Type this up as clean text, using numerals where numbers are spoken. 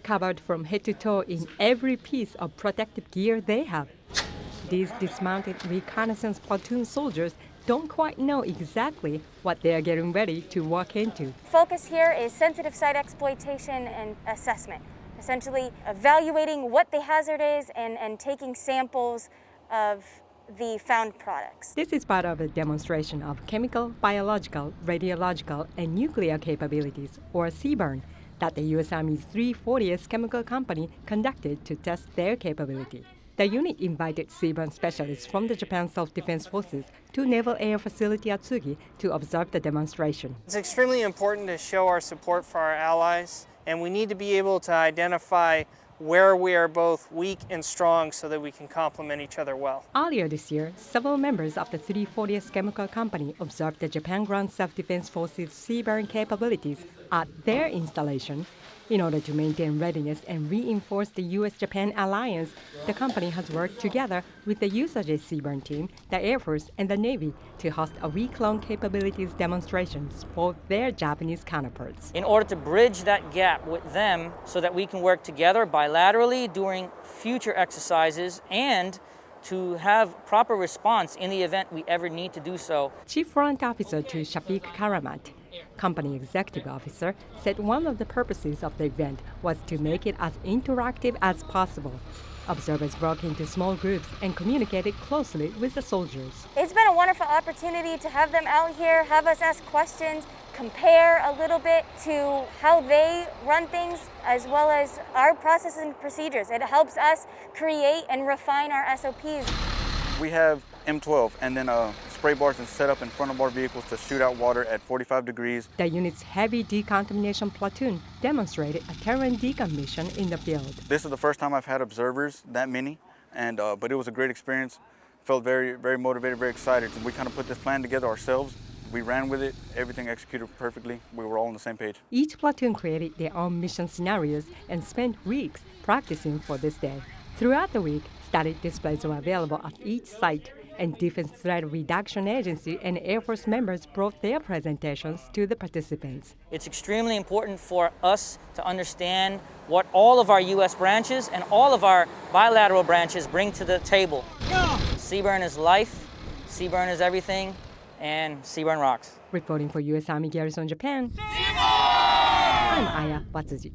covered from head to toe in every piece of protective gear they have. These dismounted reconnaissance platoon soldiers don't quite know exactly what they are getting ready to walk into. Focus here is sensitive site exploitation and assessment, essentially evaluating what the hazard is and taking samples of the found products. This is part of a demonstration of chemical, biological, radiological, and nuclear capabilities, or CBRN, that the U.S. Army's 340th Chemical Company conducted to test their capability. The unit invited CBRN specialists from the Japan Self-Defense Forces to Naval Air Facility Atsugi to observe the demonstration. It's extremely important to show our support for our allies, and we need to be able to identify where we are both weak and strong so that we can complement each other well. Earlier this year, several members of the 340th Chemical Company observed the Japan Ground Self-Defense Forces CBRN capabilities at their installation. In order to maintain readiness and reinforce the U.S.-Japan alliance, the company has worked together with the USAJ CBRN team, the Air Force, and the Navy to host a week-long capabilities demonstrations for their Japanese counterparts. In order to bridge that gap with them so that we can work together bilaterally during future exercises and to have proper response in the event we ever need to do so. Chief Warrant Officer to Shafiq Karamat, Company Executive Officer, said one of the purposes of the event was to make it as interactive as possible. Observers broke into small groups and communicated closely with the soldiers. It's been a wonderful opportunity to have them out here, have us ask questions, compare a little bit to how they run things, as well as our processes and procedures. It helps us create and refine our SOPs. We have M12 and then spray bars and set up in front of our vehicles to shoot out water at 45 degrees. The unit's heavy decontamination platoon demonstrated a terrain decon mission in the field. This is the first time I've had observers that many, and but it was a great experience. Felt very, very motivated, very excited. We kind of put this plan together ourselves. We ran with it, everything executed perfectly. We were all on the same page. Each platoon created their own mission scenarios and spent weeks practicing for this day. Throughout the week, static displays were available at each site, and Defense Threat Reduction Agency and Air Force members brought their presentations to the participants. It's extremely important for us to understand what all of our U.S. branches and all of our bilateral branches bring to the table. CBRN is life, CBRN is everything, and CBRN rocks. Reporting for U.S. Army Garrison Japan, I'm Ayako Watsuji.